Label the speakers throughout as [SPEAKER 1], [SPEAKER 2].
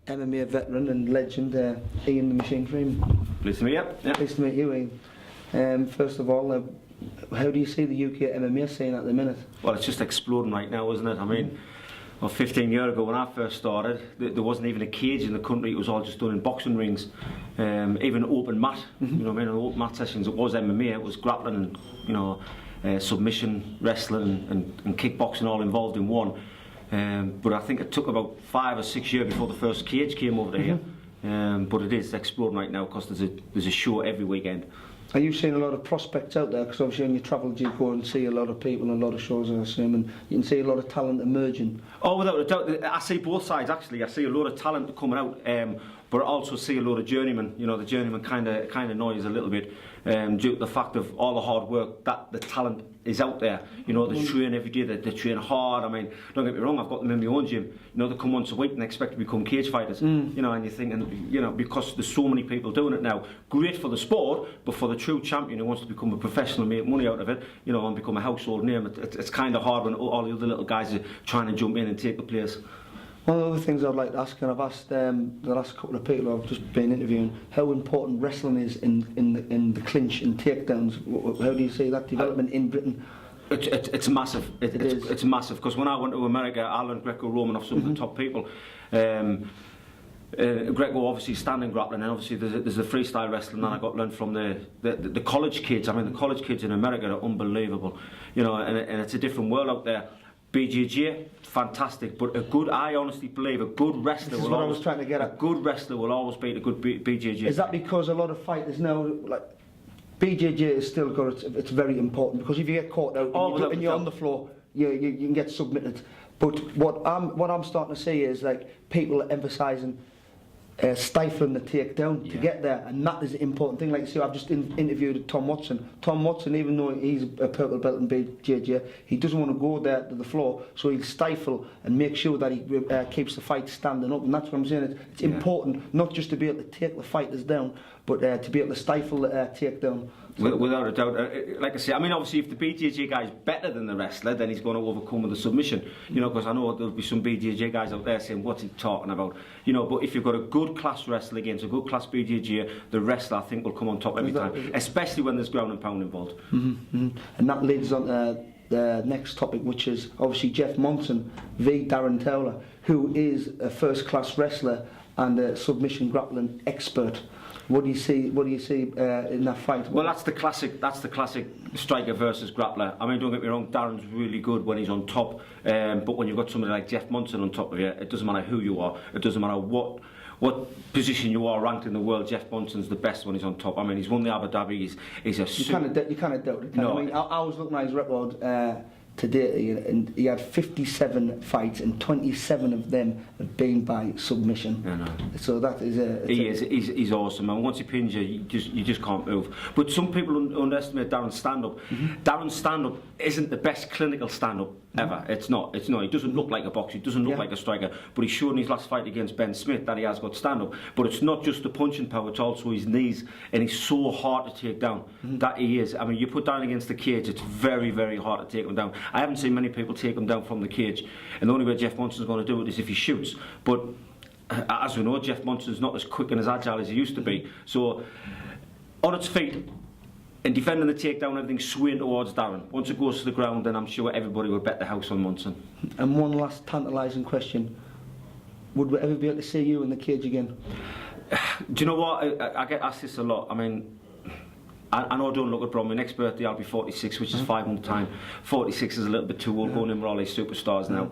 [SPEAKER 1] MMA veteran and legend, Ian the Machine Freeman.
[SPEAKER 2] Pleased to meet you. Yeah.
[SPEAKER 1] Pleased to meet you, Ian. First of all, how do you see the UK MMA scene at the minute?
[SPEAKER 2] Well, it's just exploding right now, isn't it? I mean, well, 15 years ago when I first started, there wasn't even a cage in the country. It was all just done in boxing rings, even open mat. You know what I mean? Open mat sessions. It was MMA. It was grappling and submission, wrestling, and kickboxing all involved in one. But I think it took about 5 or 6 years before the first cage came over to here. But it is exploding right now because there's a show every weekend.
[SPEAKER 1] Are you seeing a lot of prospects out there? Because obviously when you travel, you go and see a lot of people and a lot of shows, I assume, and you can see a lot of talent emerging.
[SPEAKER 2] Oh, without a doubt. I see both sides, actually. I see a lot of talent coming out, but I also see a lot of journeymen. You know, the journeyman kind of annoys a little bit due to the fact of all the hard work that the talent is out there. You know, they train every day, they train hard. I mean, don't get me wrong, I've got them in my own gym. You know, they come once a week and expect to become cage fighters. You know, and you're thinking, you know, because there's so many people doing it now, great for the sport, but for the true champion who wants to become a professional and make money out of it, you know, and become a household name, it's kind of hard when all the other little guys are trying to jump in and take the place.
[SPEAKER 1] One of the other things I'd like to ask, and I've asked the last couple of people I've just been interviewing, how important wrestling is in the clinch and takedowns. How do you see that development in Britain?
[SPEAKER 2] It's massive. It's massive, because when I went to America, I learned Greco-Roman off some of the top people. Greco, obviously standing grappling, and obviously there's the freestyle wrestling that I got learned from the college kids. I mean, the college kids in America are unbelievable, you know, and it's a different world out there. BJJ, fantastic, but I honestly believe a good wrestler will always.
[SPEAKER 1] Trying to get at.
[SPEAKER 2] A good wrestler will always beat a good BJJ.
[SPEAKER 1] Is that because a lot of fighters now, like, BJJ is still got it's very important, because if you get caught out and you're on the floor, you can get submitted. But what I'm starting to see is like people are emphasising stifling the takedown to get there, and that is the important thing. Like you see, I've just interviewed Tom Watson. Tom Watson, even though he's a purple belt in BJJ, he doesn't want to go there to the floor, so he'll stifle and make sure that he keeps the fight standing up. And that's what I'm saying. It's important not just to be able to take the fighters down, but to be able to stifle the takedown.
[SPEAKER 2] Without a doubt, like I say, I mean, obviously if the BJJ guy is better than the wrestler, then he's going to overcome with the submission, you know, because I know there'll be some BJJ guys out there saying, what's he talking about, you know. But if you've got a good class wrestler against a good class BJJ, the wrestler, I think, will come on top every time, especially when there's ground and pound involved.
[SPEAKER 1] And that leads on to the next topic, which is obviously Jeff Monson v Darren Towler, who is a first class wrestler and a submission grappling expert. What do you see in that fight?
[SPEAKER 2] Well, that's the classic striker versus grappler. I mean, don't get me wrong, Darren's really good when he's on top, but when you've got somebody like Jeff Monson on top of you, it doesn't matter who you are, it doesn't matter what position you are ranked in the world. Jeff Monson's the best when he's on top. I mean, he's won the Abu Dhabi. He's a
[SPEAKER 1] you kind of doubt it.
[SPEAKER 2] No,
[SPEAKER 1] I mean, I was looking at his record today, and he had 57 fights, and 27 of them have been by submission.
[SPEAKER 2] I know.
[SPEAKER 1] So that is
[SPEAKER 2] he's awesome, and once he pins you, you just can't move. But some people underestimate Darren's stand-up. Darren's stand-up isn't the best clinical stand-up ever. It's not. He doesn't look like a boxer. He doesn't look like a striker. But he showed in his last fight against Ben Smith that he has got stand-up. But it's not just the punching power; it's also his knees, and he's so hard to take down. That he is. I mean, you put Darren against the cage, it's very, very hard to take him down. I haven't seen many people take him down from the cage, and the only way Jeff Monson's going to do it is if he shoots. But as we know, Jeff Monson's not as quick and as agile as he used to be. So on its feet and defending the takedown, everything's swaying towards Darren. Once it goes to the ground, then I'm sure everybody will bet the house on Monson.
[SPEAKER 1] And one last tantalising question: would we ever be able to see you in the cage again?
[SPEAKER 2] Do you know what? I get asked this a lot. I mean, I know I don't look at Brom. My next birthday I'll be 46, which is 5 months' time. 46 is a little bit too old, going in with all these superstars now.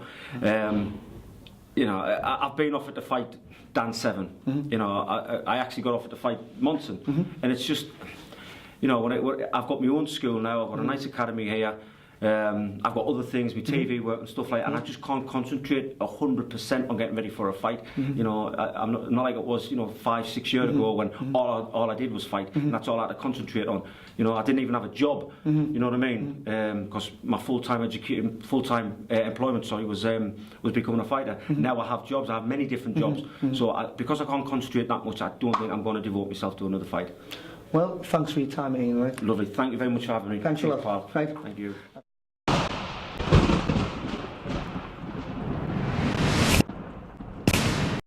[SPEAKER 2] You know, I've been offered to fight Dan Severn. You know, I actually got offered to fight Monson, and it's just, you know, I've got my own school now. I've got a nice academy here. I've got other things, my TV work and stuff like that, and I just can't concentrate 100% on getting ready for a fight. You know, I'm not like it was, you know, 5-6 years ago when all I did was fight, and that's all I had to concentrate on. You know, I didn't even have a job. You know what I mean? Because my full-time employment, was becoming a fighter. Now I have jobs. I have many different jobs. So because I can't concentrate that much, I don't think I'm going to devote myself to another fight.
[SPEAKER 1] Well, thanks for your time, Ian. Right?
[SPEAKER 2] Lovely. Thank you very much for having me.
[SPEAKER 1] Thanks a lot,
[SPEAKER 2] pal.
[SPEAKER 1] Thank
[SPEAKER 2] you.